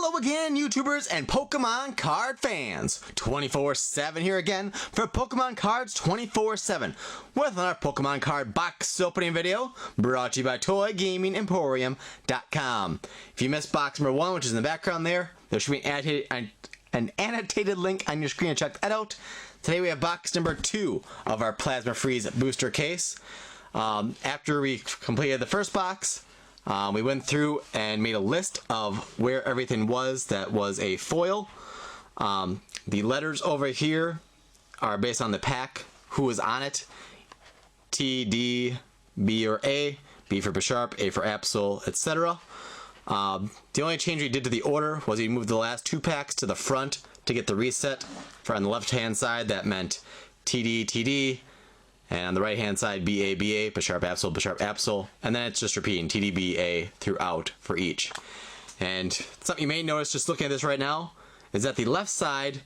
Hello again, YouTubers and Pokemon card fans. 24/7 here again for Pokemon Cards 24/7 with another Pokemon card box opening video brought to you by ToyGamingEmporium.com. If you missed box number 1, which is in the background there should be an annotated link on your screen to check that out. Today we have box number 2 of our Plasma Freeze booster case. After we completed the first box, we went through and made a list of where everything was that was a foil. The letters over here are based on the pack, who was on it. T, D, B or A, B for Bisharp, A for Absol, etc. The only change we did to the order was we moved the last 2 packs to the front to get the reset. For on the left hand side that meant TD, TD. And on the right hand side, BA, BA, Bisharp, Absol, and then it's just repeating TDBA throughout for each. And something you may notice just looking at this right now is that the left side,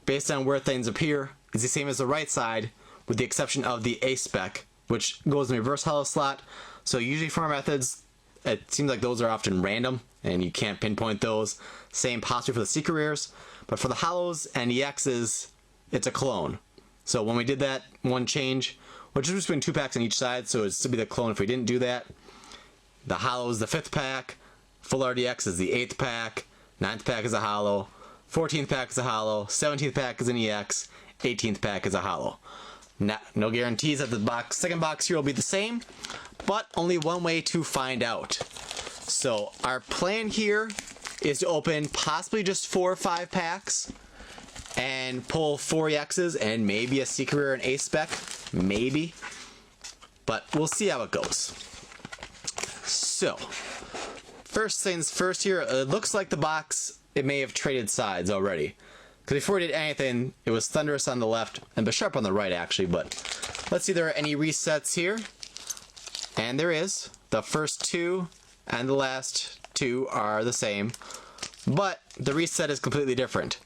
based on where things appear, is the same as the right side, with the exception of the A spec, which goes in the reverse hollow slot. So usually for our methods, it seems like those are often random, and you can't pinpoint those. Same possibly for the secret rares, but for the hollows and EXs, it's a clone. So when we did that one change, which was between 2 packs on each side, so it'd still be the clone if we didn't do that. The hollow is the 5th pack, full RDX is the 8th pack, 9th pack is a hollow, 14th pack is a hollow, 17th pack is an EX, 18th pack is a hollow. No guarantees that the second box here will be the same, but only one way to find out. So our plan here is to open possibly just 4 or 5 packs and pull 4 EXs and maybe a secret rare and A spec, maybe, but we'll see how it goes. So first things first here, it looks like the box, it may have traded sides already, because before we did anything it was Thunderous on the left and Bisharp on the right actually, but let's see if there are any resets here, and there is. The first 2 and the last 2 are the same, but the reset is completely different.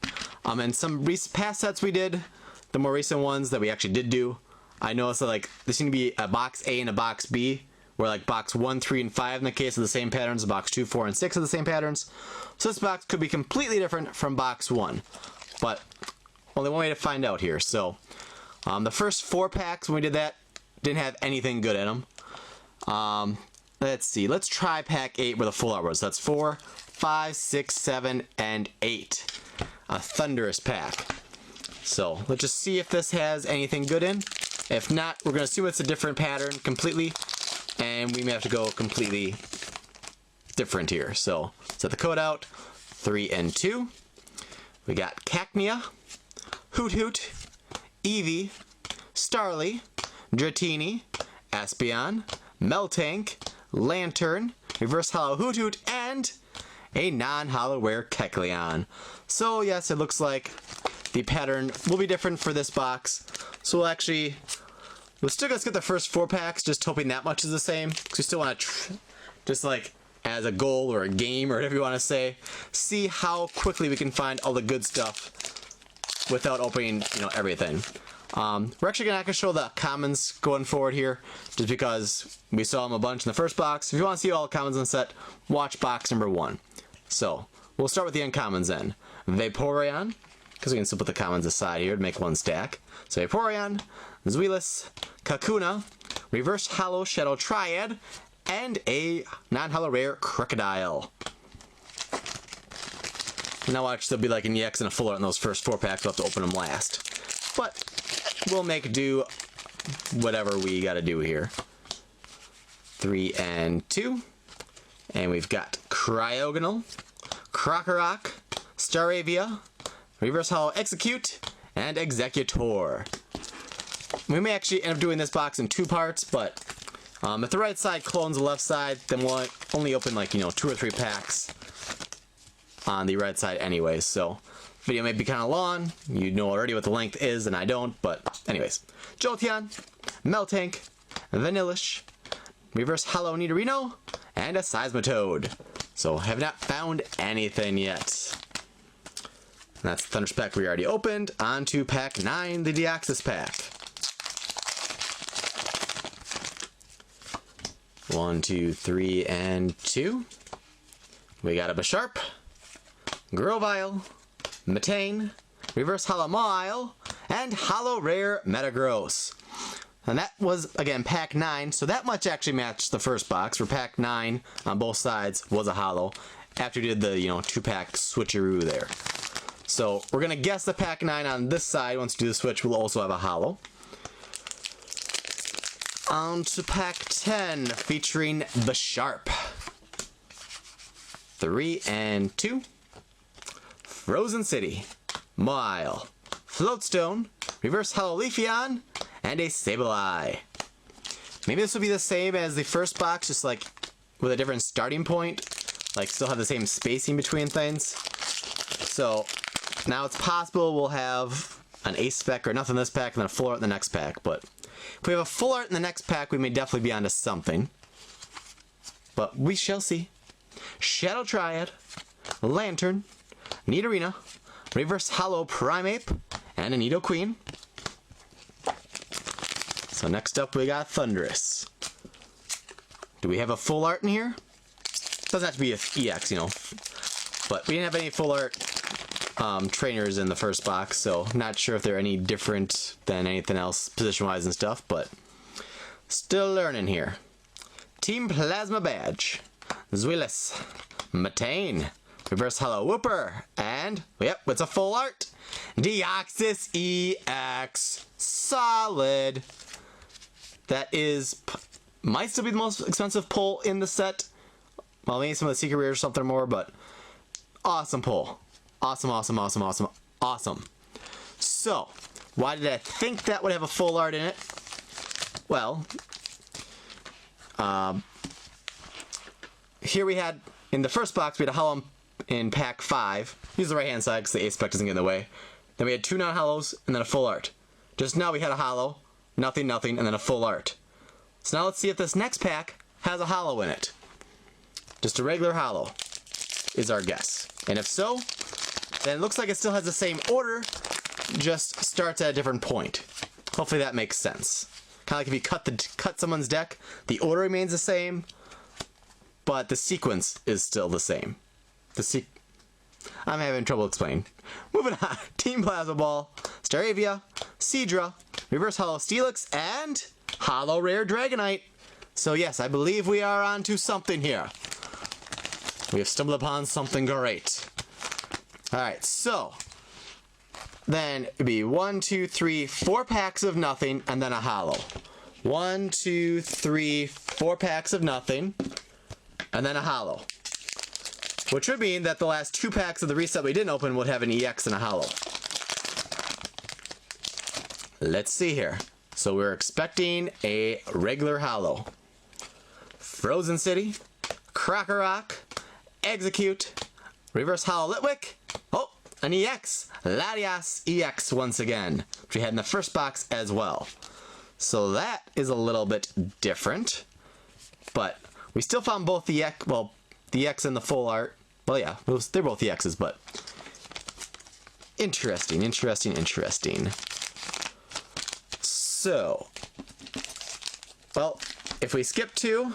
And some past sets we did, the more recent ones that we actually did do, I noticed that like there seemed to be a box A and a box B, where like box 1, 3, and 5 in the case of the same patterns, box 2, 4, and 6 are the same patterns. So this box could be completely different from box 1, but only one way to find out here. So the first 4 packs when we did that didn't have anything good in them. Let's see, let's try pack 8 with a full art was. So that's 4, 5, 6, 7, and 8. A Thunderous pack. So let's just see if this has anything good in. If not, we're going to assume it's a different pattern completely, and we may have to go completely different here. So set the code out, 3 and 2. We got Cacnea, Hoot, Eevee, Starly, Dratini, Espeon, Meltank, Lantern, Reverse Hollow Hoot, and a non-hollow rare Kecleon. So yes, it looks like the pattern will be different for this box. So we'll still get the first 4 packs, just hoping that much is the same, because we still want to, just like as a goal or a game or whatever you want to say, see how quickly we can find all the good stuff without opening, everything. We're actually not going to show the commons going forward here, just because we saw them a bunch in the first box. If you want to see all the commons in the set, watch box number 1. So we'll start with the uncommons then. Vaporeon, because we can still put the commons aside here to make 1 stack. So Vaporeon, Zweilous, Kakuna, Reverse Hollow Shadow Triad, and a non-hollow rare Crocodile. Now watch, there'll be like an EX and a full art in those first 4 packs. We'll have to open them last. But we'll make do whatever we gotta do here. 3 and 2. And we've got Cryogonal, Krokorok, Staravia, Reverse Hollow Execute, and Executor. We may actually end up doing this box in 2 parts, but if the right side clones the left side, then we'll only open like, 2 or 3 packs on the right side anyways. So video may be kind of long. You know already what the length is, and I don't, but anyways. Jolteon, Meltank, Vanillish, Reverse Hollow Nidorino, and a Seismitoad. So have not found anything yet. And that's the Thunderous pack we already opened. On to pack 9, the Deoxys pack. 1, 2, 3, and 2. We got a Bisharp, Grovyle, Metane, Reverse Hollow Mawile, and Hollow Rare Metagross. And that was, again, pack 9, so that much actually matched the first box, where pack 9 on both sides was a hollow, after we did the, 2-pack switcheroo there. So, we're going to guess the pack 9 on this side. Once we do the switch, we'll also have a hollow. On to pack 10, featuring the Sharp. 3 and 2. Frozen City, Mawile, Floatstone, Reverse Hollow Leafeon, and a Sableye. Maybe this will be the same as the first box, just like with a different starting point. Like still have the same spacing between things. So now it's possible we'll have an ace spec or nothing in this pack and then a full art in the next pack. But if we have a full art in the next pack, we may definitely be onto something. But we shall see. Shadow Triad, Lantern, Nidorina, Reverse Hollow Primeape, and a Nidoqueen. So next up we got Thundurus. Do we have a full art in here? Doesn't have to be a EX, but we didn't have any full art trainers in the first box, so not sure if they're any different than anything else position-wise and stuff, but still learning here. Team Plasma Badge, Zweilous, Metane, Reverse Hollow Wooper, and, yep, it's a full art, Deoxys EX, solid. That might still be the most expensive pull in the set. Well, maybe some of the secret rares or something more, but awesome pull. Awesome, awesome, awesome, awesome, awesome. So, why did I think that would have a full art in it? Well, here we had, in the first box, we had a hollow in pack 5. Use the right hand side because the ace spec doesn't get in the way. Then we had 2 non-hollows and then a full art. Just now we had a hollow, nothing, nothing, and then a full art. So now let's see if this next pack has a hollow in it. Just a regular hollow is our guess. And if so, then it looks like it still has the same order, just starts at a different point. Hopefully that makes sense. Kind of like if you cut someone's deck, the order remains the same, but the sequence is still the same. I'm having trouble explaining. Moving on. Team Plasma Ball, Staravia, Seadra, Reverse Hollow Steelix, and Hollow Rare Dragonite. So yes, I believe we are onto something here. We have stumbled upon something great. Alright, so then it'd be 1, 2, 3, 4 packs of nothing, and then a hollow. 1, 2, 3, 4 packs of nothing, and then a hollow. Which would mean that the last 2 packs of the reset we didn't open would have an EX and a hollow. Let's see here. So we're expecting a regular hollow. Frozen City, Krokorok, Execute, Reverse Hollow Litwick, oh, an EX, Latias EX once again, which we had in the first box as well. So that is a little bit different, but we still found both the EX, well, the EX and the full art. Well, yeah, they're both EXs, but interesting, interesting, interesting. So, well, if we skip 2,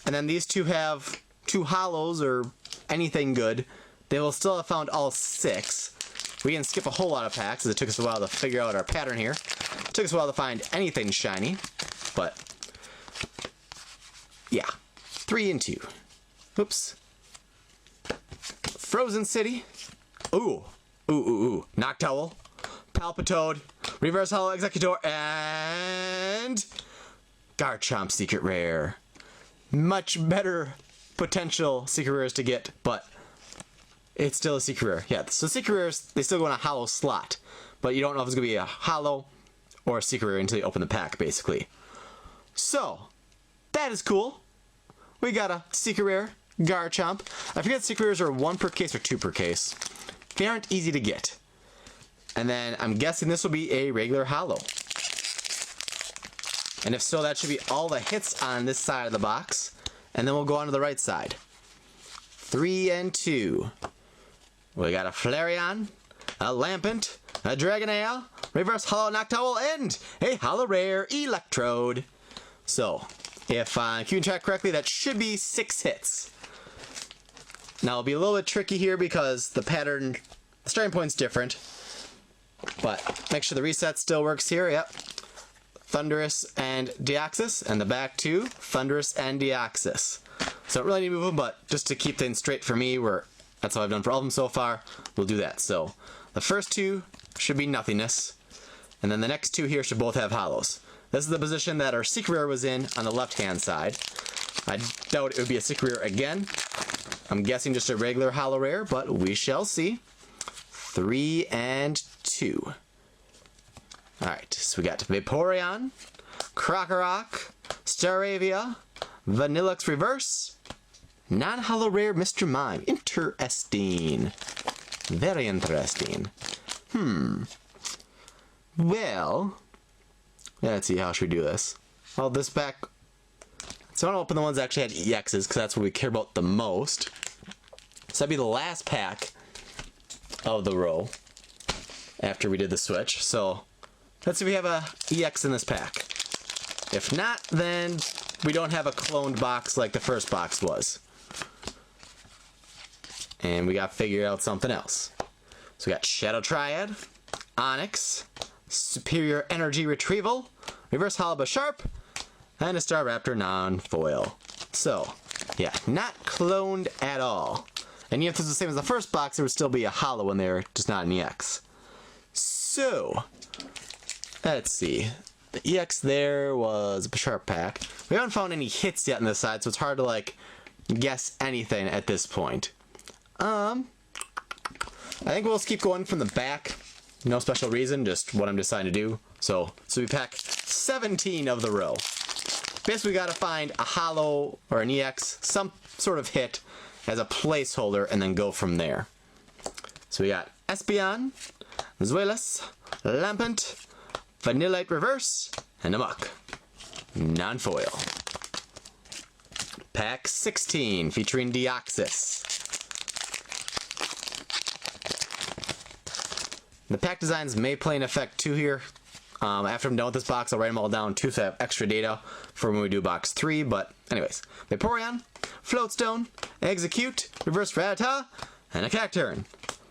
and then these 2 have 2 hollows or anything good, they will still have found all 6. We didn't skip a whole lot of packs, as it took us a while to figure out our pattern here. It took us a while to find anything shiny, but yeah, 3 and 2. Oops. Frozen City. Ooh. Noctowl, Palpitoad, Reverse Hollow Executor, and Garchomp Secret Rare. Much better potential secret rares to get, but it's still a secret rare. Yeah, so secret rares, they still go in a hollow slot, but you don't know if it's going to be a hollow or a secret rare until you open the pack, basically. So, that is cool. We got a secret rare, Garchomp. I forget secret rares are 1 per case or 2 per case. They aren't easy to get. And then I'm guessing this will be a regular hollow. And if so, that should be all the hits on this side of the box. And then we'll go on to the right side. 3 and 2. We got a Flareon, a Lampent, a Dragonair, Reverse Hollow Noctowl, and a Hollow Rare Electrode. So, if I'm keeping track correctly, that should be 6 hits. Now it'll be a little bit tricky here because the pattern, the starting point's different. But make sure the reset still works here. Yep. Thunderous and Deoxys, and the back too, Thunderous and Deoxys. So don't really need to move them, but just to keep things straight for me, that's how I've done for all of them so far, we'll do that. So the first two should be nothingness, and then the next two here should both have hollows. This is the position that our secret rare was in on the left-hand side. I doubt it would be a secret rare again. I'm guessing just a regular hollow rare, but we shall see. 3 and 2. Alright, so we got Vaporeon, Krokorok, Staravia, Vanillux Reverse, non-hollow rare Mr. Mime. Interesting. Very interesting. Well, let's see, how should we do this? Well, this pack, so I want to open the ones that actually had EXs, because that's what we care about the most. So that'd be the last pack of the row after we did the switch. So let's see if we have a EX in this pack. If not, then we don't have a cloned box like the first box was. And we got to figure out something else. So we got Shadow Triad, Onyx, Superior Energy Retrieval, Reverse Hollow Sharp, and a Staraptor non-foil. So, yeah, not cloned at all. And even if this was the same as the first box, there would still be a hollow in there, just not an EX. So, let's see. The EX there was a Sharp pack. We haven't found any hits yet on this side, so it's hard to, like, guess anything at this point. I think we'll just keep going from the back. No special reason, just what I'm deciding to do. So we pack 17 of the row. Basically, we gotta find a hollow or an EX, some sort of hit as a placeholder, and then go from there. So we got Espeon, Zuelis, Lampent, Vanillite Reverse, and Amok. Non-foil. Pack 16, featuring Deoxys. The pack designs may play an effect too here. After I'm done with this box, I'll write them all down too, so I have extra data for when we do box 3. But anyways, Vaporeon, Floatstone, Execute, Reverse Rattata, and a Cacturn.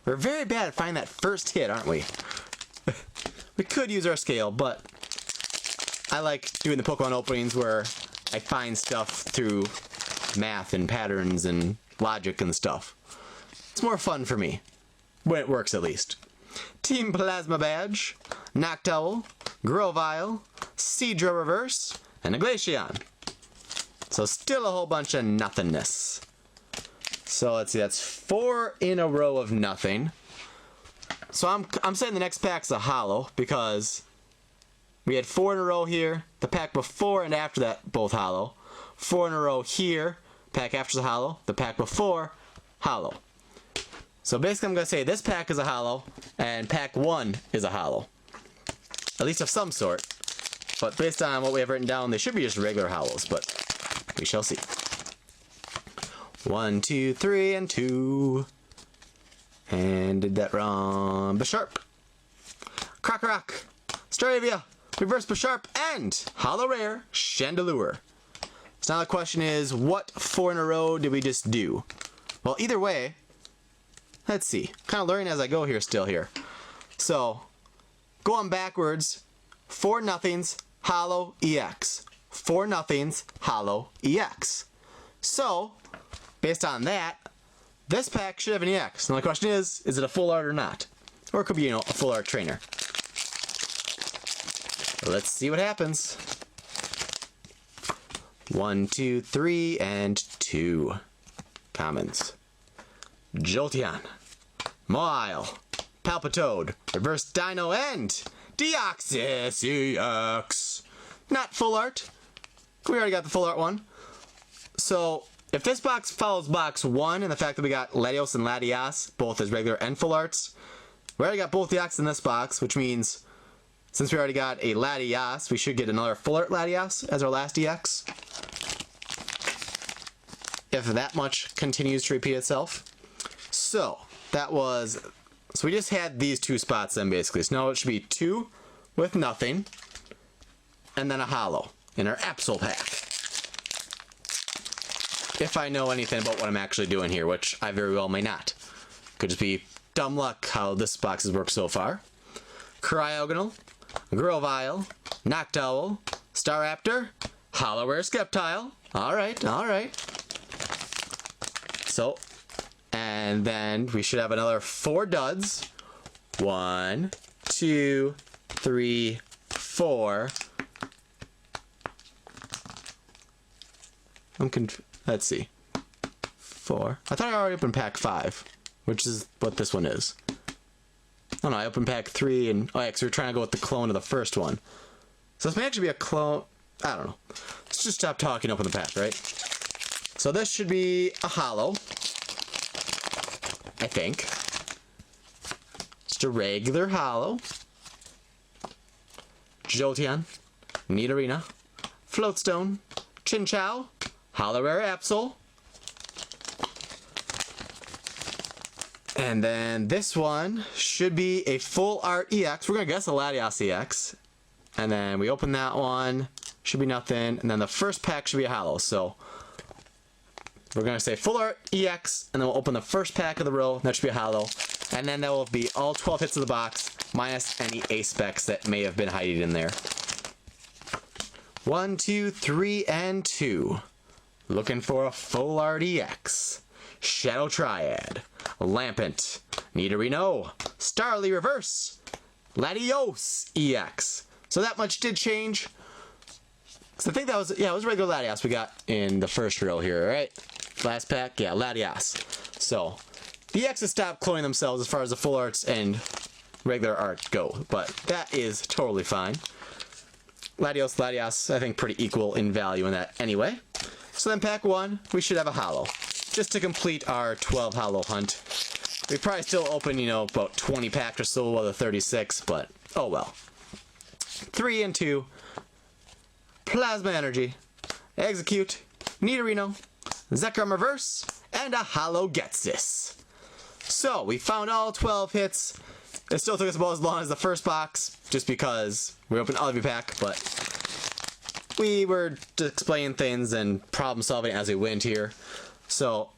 We're very bad at finding that first hit, aren't we? We could use our scale, but I like doing the Pokemon openings where I find stuff through math and patterns and logic and stuff. It's more fun for me, when it works at least. Team Plasma Badge, Noctowl, Grovyle, Seadra Reverse, and a Glaceon. So still a whole bunch of nothingness. So let's see, that's 4 in a row of nothing. So I'm saying the next pack's a hollow because we had 4 in a row here. The pack before and after that both hollow. 4 in a row here. Pack after's a hollow. The pack before, hollow. So basically I'm going to say this pack is a hollow and pack 1 is a hollow. At least of some sort. But based on what we have written down, they should be just regular hollows, but we shall see. 1, 2, 3, and 2. And did that wrong. Bisharp, Krokorok, Staravia, Reverse Bisharp, and Hollow Rare Chandelure. So now the question is, what 4 in a row did we just do? Well, either way, let's see. Kind of learning as I go here still here. So, going backwards, 4 nothings, hollow, EX. 4 nothings, hollow, EX. So, based on that, this pack should have an EX. Now the question is it a full art or not? Or it could be, you know, a full art trainer. Let's see what happens. 1, 2, 3, and 2. Commons. Jolteon, Mawile, Palpitoad, Reverse Dino, and Deoxys EX. Not full art. We already got the full art one. So, if this box follows box 1 and the fact that we got Latios and Latias, both as regular and full arts, we already got both the EX in this box, which means since we already got a Latias, we should get another full art Latias as our last EX. If that much continues to repeat itself. So, so we just had these 2 spots then basically. So now it should be 2 with nothing, and then a hollow in our Absol pack. if I know anything about what I'm actually doing here, which I very well may not. Could just be dumb luck how this box has worked so far. Cryogonal, Grovile, Noctowl, Staraptor, Hollow Rare Skeptile. Alright. So, and then we should have another 4 duds. 1, 2, 3, 4. Let's see. 4. I thought I already opened pack 5, which is what this one is. Oh no, I opened pack 3 and... Oh yeah, because we're trying to go with the clone of the first one. So this may actually be a clone... I don't know. Let's just stop talking, open the pack, right? So this should be a holo. I think. Just a regular holo. Jolteon, Nidorina, Floatstone, Chinchou, Hollow Rare Absol. And then this one should be a full art EX. We're going to guess a Latias EX. And then we open that one. Should be nothing. And then the first pack should be a holo. So we're going to say full art EX. And then we'll open the first pack of the row. That should be a holo. And then that will be all 12 hits of the box, minus any ace specs that may have been hiding in there. 1, 2, 3, and 2. Looking for a full art EX. Shadow Triad, Lampent, Nidorino, Starly Reverse, Latios EX. So that much did change. So I think that was, yeah, it was regular Latias we got in the first row here, right? Last pack, yeah, Latias. So the X's stopped cloning themselves as far as the full arts and regular art go, but that is totally fine. Latias, I think pretty equal in value in that anyway. So then pack 1, we should have a holo. Just to complete our 12 holo hunt. We probably still open, you know, about 20 packs or so of the 36, but oh well. 3 and 2. Plasma Energy, Execute, Nidorino, Zekrom Reverse, and a holo Getsis. So we found all 12 hits. It still took us about as long as the first box, just because we opened all of your pack, but we were just explaining things and problem solving as we went here. So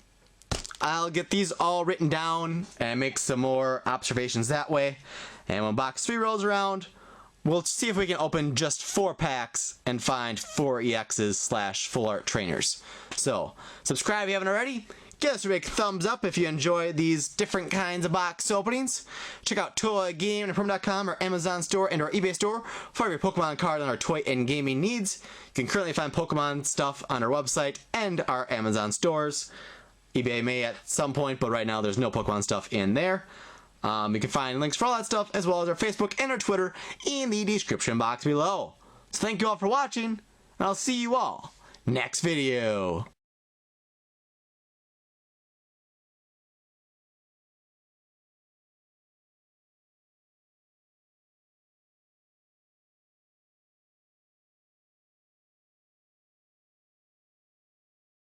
I'll get these all written down and make some more observations that way. And when box 3 rolls around, we'll see if we can open just 4 packs and find 4 EXs / full art trainers. So subscribe if you haven't already. Give us a big thumbs up if you enjoy these different kinds of box openings. Check out toygameandprom.com, our Amazon store and our eBay store for your Pokemon card and our toy and gaming needs. You can currently find Pokemon stuff on our website and our Amazon stores. eBay may at some point, but right now there's no Pokemon stuff in there. You can find links for all that stuff as well as our Facebook and our Twitter in the description box below. So thank you all for watching, and I'll see you all next video.